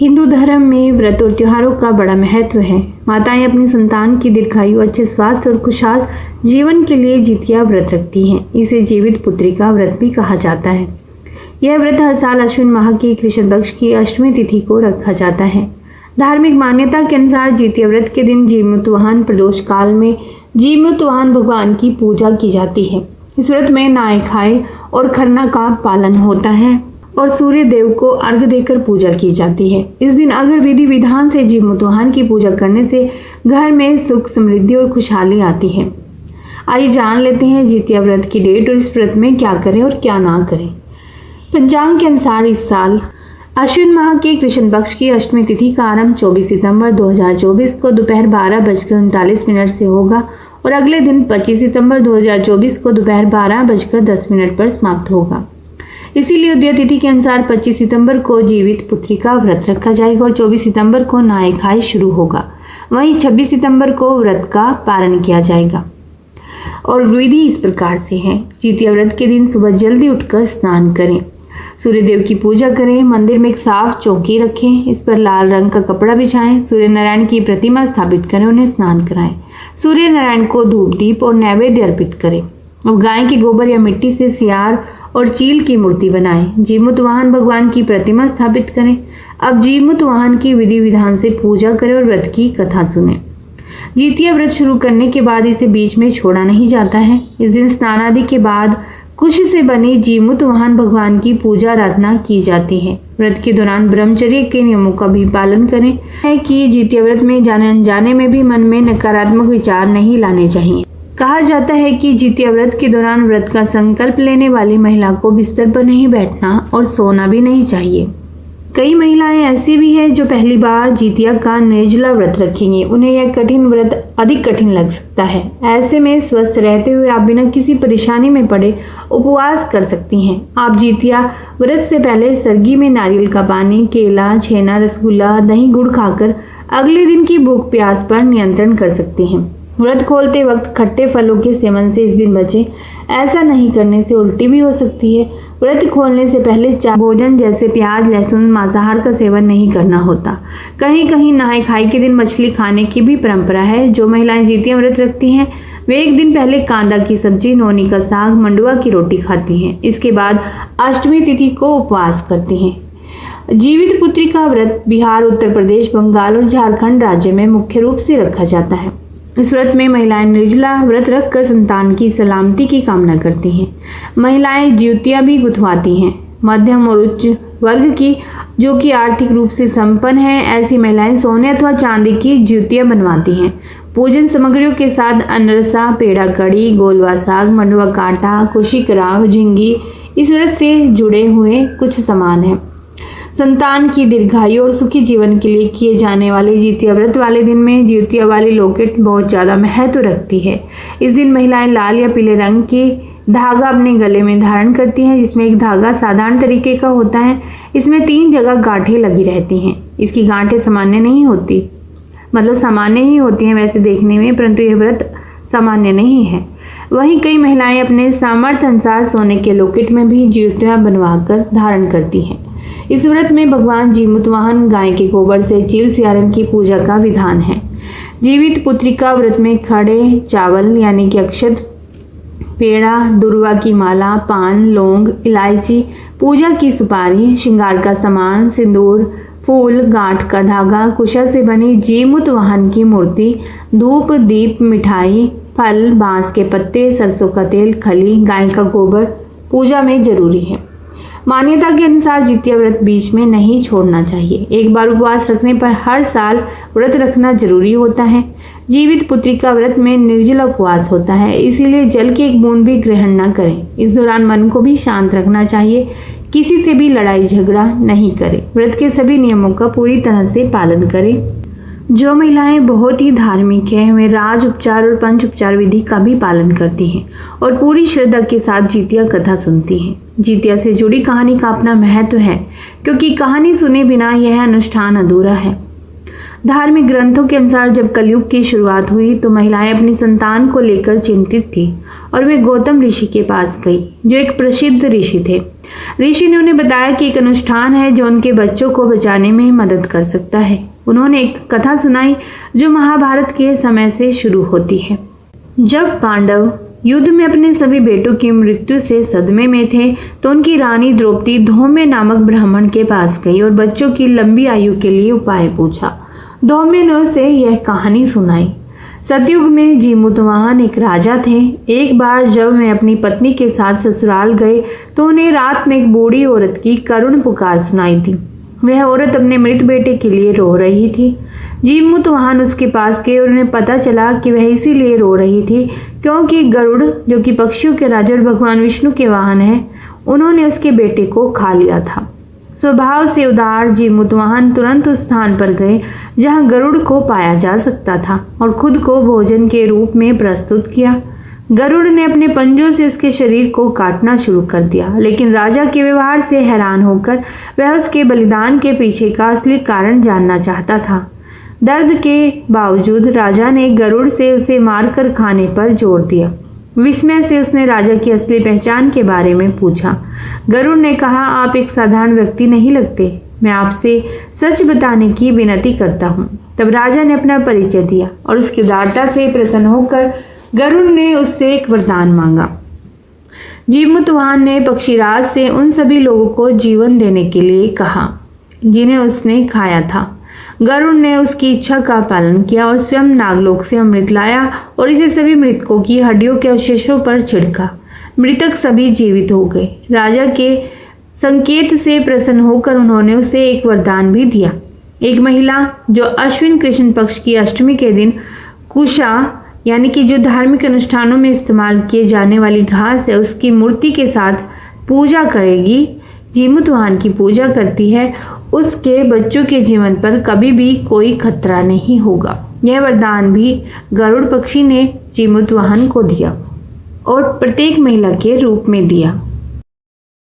हिंदू धर्म में व्रत और त्योहारों का बड़ा महत्व है। माताएं अपनी संतान की दीर्घायु, अच्छे स्वास्थ्य और खुशहाल जीवन के लिए जितिया व्रत रखती हैं। इसे जीवित पुत्री का व्रत भी कहा जाता है। यह व्रत हर साल अश्विन माह की कृष्ण पक्ष की अष्टमी तिथि को रखा जाता है। धार्मिक मान्यता के अनुसार जितिया व्रत के दिन जीमूतवाहन प्रदोष काल में जीमूतवाहन भगवान की पूजा की जाती है। इस व्रत में नहाय खाए और खरना का पालन होता है और सूर्य देव को अर्घ्य देकर पूजा की जाती है। इस दिन अगर विधि विधान से जीमूतवाहन की पूजा करने से घर में सुख, समृद्धि और खुशहाली आती है। आइए जान लेते हैं जितिया व्रत की डेट और इस व्रत में क्या करें और क्या ना करें। पंचांग के अनुसार इस साल अश्विन माह के कृष्ण पक्ष की अष्टमी तिथि का आरंभ 24 सितंबर 2024 को दोपहर 12:39 से होगा और अगले दिन 25 सितंबर 2024 को दोपहर 12:10 पर समाप्त होगा। इसीलिए उदय तिथि के अनुसार 25 सितंबर को जीवित पुत्री का व्रत रखा जाएगा और 24 सितंबर को नहाय खाए शुरू होगा। वहीं 26 सितंबर को व्रत का पारण किया जाएगा और विधि इस प्रकार से है। जितिया व्रत के दिन सुबह जल्दी उठकर स्नान करें, सूर्य देव की पूजा करें, मंदिर में एक साफ चौकी रखें, इस पर लाल रंग का कपड़ा बिछाएं, सूर्य नारायण की प्रतिमा स्थापित करें, उन्हें स्नान कराएं, सूर्य नारायण को धूप दीप और नैवेद्य अर्पित करें। अब गाय के गोबर या मिट्टी से सियार और चील की मूर्ति बनाएं। जीमूतवाहन भगवान की प्रतिमा स्थापित करें। अब जीमूतवाहन की विधि विधान से पूजा करें और व्रत की कथा सुनें। जितिया व्रत शुरू करने के बाद इसे बीच में छोड़ा नहीं जाता है। इस दिन स्नान आदि के बाद कुश से बने जीमूतवाहन भगवान की पूजा आराधना की जाती है। व्रत के दौरान ब्रह्मचर्य के नियमों का भी पालन करें। है कि जितिया व्रत में जाने अनजाने में भी मन में नकारात्मक विचार नहीं लाने चाहिए। कहा जाता है कि जितिया व्रत के दौरान व्रत का संकल्प लेने वाली महिला को बिस्तर पर नहीं बैठना और सोना भी नहीं चाहिए। कई महिलाएं ऐसी भी हैं जो पहली बार जितिया का निर्जला व्रत रखेंगी। उन्हें यह कठिन व्रत अधिक कठिन लग सकता है। ऐसे में स्वस्थ रहते हुए आप बिना किसी परेशानी में पड़े उपवास कर सकती हैं। आप जितिया व्रत से पहले सरगी में नारियल का पानी, केला, छेना, रसगुल्ला, दही, गुड़ खाकर अगले दिन की भूख प्यास पर नियंत्रण कर सकती हैं। व्रत खोलते वक्त खट्टे फलों के सेवन से इस दिन बचें। ऐसा नहीं करने से उल्टी भी हो सकती है। व्रत खोलने से पहले भोजन जैसे प्याज, लहसुन, मांसाहार का सेवन नहीं करना होता। कहीं कहीं नहाय खाई के दिन मछली खाने की भी परंपरा है। जो महिलाएं जितिया व्रत रखती हैं वे एक दिन पहले कांदा की सब्जी, नौनी का साग, मंडुआ की रोटी खाती हैं। इसके बाद अष्टमी तिथि को उपवास करती हैं। जीवित पुत्री का व्रत बिहार, उत्तर प्रदेश, बंगाल और झारखंड राज्य में मुख्य रूप से रखा जाता है। इस व्रत में महिलाएं निर्जला व्रत रखकर संतान की सलामती की कामना करती हैं। महिलाएं ज्योतियां भी गुथवाती हैं। मध्यम और उच्च वर्ग की जो कि आर्थिक रूप से संपन्न है, ऐसी महिलाएं सोने अथवा चांदी की ज्योतियां बनवाती हैं। पूजन सामग्रियों के साथ अनरसा, पेड़ा, कड़ी, गोलवा साग, मंडुआ का आटा, कुशी कराव, झिंगी इस व्रत से जुड़े हुए कुछ सामान हैं। संतान की दीर्घायु और सुखी जीवन के लिए किए जाने वाले जितिया व्रत वाले दिन में जितिया वाली लॉकेट बहुत ज़्यादा महत्व रखती है। इस दिन महिलाएं लाल या पीले रंग की धागा अपने गले में धारण करती हैं, जिसमें एक धागा साधारण तरीके का होता है। इसमें 3 जगह गांठें लगी रहती हैं। इसकी गांठें सामान्य नहीं होती, मतलब सामान्य ही होती हैं वैसे देखने में, परंतु यह व्रत सामान्य नहीं है। वहीं कई महिलाएं अपने सामर्थ्य अनुसार सोने के लॉकेट में भी ज्योतियां बनवाकर धारण करती हैं। इस व्रत में भगवान जीमूतवाहन गाय के गोबर से चील सियारन की पूजा का विधान है। जीवित पुत्री का व्रत में खड़े चावल यानी कि अक्षत, पेड़ा, दुर्वा की माला, पान, लौंग, इलायची, पूजा की सुपारी, श्रृंगार का सामान, सिंदूर, फूल, गांठ का धागा, कुशा से बनी जीमूतवाहन की मूर्ति, धूप, दीप, मिठाई, फल, बांस के पत्ते, सरसों का तेल, खली, गाय का गोबर पूजा में जरूरी है। मान्यता के अनुसार जितिया व्रत बीच में नहीं छोड़ना चाहिए। एक बार उपवास रखने पर हर साल व्रत रखना जरूरी होता है। जीवित पुत्री का व्रत में निर्जला उपवास होता है, इसीलिए जल की एक बूंद भी ग्रहण न करें। इस दौरान मन को भी शांत रखना चाहिए। किसी से भी लड़ाई झगड़ा नहीं करें। व्रत के सभी नियमों का पूरी तरह से पालन करें। जो महिलाएं बहुत ही धार्मिक हैं वे राज उपचार और पंच उपचार विधि का भी पालन करती हैं और पूरी श्रद्धा के साथ जितिया कथा सुनती हैं। जितिया से जुड़ी कहानी का अपना महत्व है, क्योंकि कहानी सुने बिना यह अनुष्ठान अधूरा है। धार्मिक ग्रंथों के अनुसार जब कलयुग की शुरुआत हुई तो महिलाएं अपनी संतान को लेकर चिंतित थी और वे गौतम ऋषि के पास गई, जो एक प्रसिद्ध ऋषि थे। ऋषि ने उन्हें बताया कि एक अनुष्ठान है जो उनके बच्चों को बचाने में मदद कर सकता है। उन्होंने एक कथा सुनाई जो महाभारत के समय से शुरू होती है। जब पांडव युद्ध में अपने सभी बेटों की मृत्यु से सदमे में थे तो उनकी रानी द्रौपदी धौम्य नामक ब्राह्मण के पास गई और बच्चों की लंबी आयु के लिए उपाय पूछा। धौम्य ने उसे यह कहानी सुनाई। सतयुग में जीमूतवाहन एक राजा थे। एक बार जब वे अपनी पत्नी के साथ ससुराल गए तो उन्हें रात में एक बूढ़ी औरत की करुण पुकार सुनाई दी। वह औरत अपने मृत बेटे के लिए रो रही थी। जीमूतवाहन उसके पास गए और उन्हें पता चला कि वह इसीलिए रो रही थी क्योंकि गरुड़, जो कि पक्षियों के राजा और भगवान विष्णु के वाहन हैं, उन्होंने उसके बेटे को खा लिया था। स्वभाव से उदार जीमूतवाहन तुरंत उस स्थान पर गए जहां गरुड़ को पाया जा सकता था और खुद को भोजन के रूप में प्रस्तुत किया। गरुड़ ने अपने पंजों से उसके शरीर को काटना शुरू कर दिया, लेकिन राजा के व्यवहार से हैरान होकर वह उसके बलिदान के पीछे का असली कारण जानना चाहता था। दर्द के बावजूद राजा ने गरुड़ से उसे मारकर खाने पर जोर दिया। विस्मय से उसने राजा की असली पहचान के बारे में पूछा। गरुड़ ने कहा, आप एक साधारण व्यक्ति नहीं लगते, मैं आपसे सच बताने की विनती करता हूँ। तब राजा ने अपना परिचय दिया और उसकी उदारता से प्रसन्न होकर गरुड़ ने उससे एक वरदान मांगा। जीमूतवाहन ने पक्षीराज से उन सभी लोगों को जीवन देने के लिए कहा जिन्हें उसने खाया था। गरुड़ ने उसकी इच्छा का पालन किया और स्वयं नागलोक से अमृत लाया और इसे सभी मृतकों की हड्डियों के अवशेषों पर छिड़का। मृतक सभी जीवित हो गए। राजा के संकेत से प्रसन्न होकर उन्होंने उसे एक वरदान भी दिया। एक महिला जो अश्विन कृष्ण पक्ष की अष्टमी के दिन कुशा, यानी कि जो धार्मिक अनुष्ठानों में इस्तेमाल किए जाने वाली घास है, उसकी मूर्ति के साथ पूजा करेगी, जीमूतवाहन की पूजा करती है, उसके बच्चों के जीवन पर कभी भी कोई खतरा नहीं होगा। यह वरदान भी गरुड़ पक्षी ने जीमूतवाहन को दिया और प्रत्येक महिला के रूप में दिया।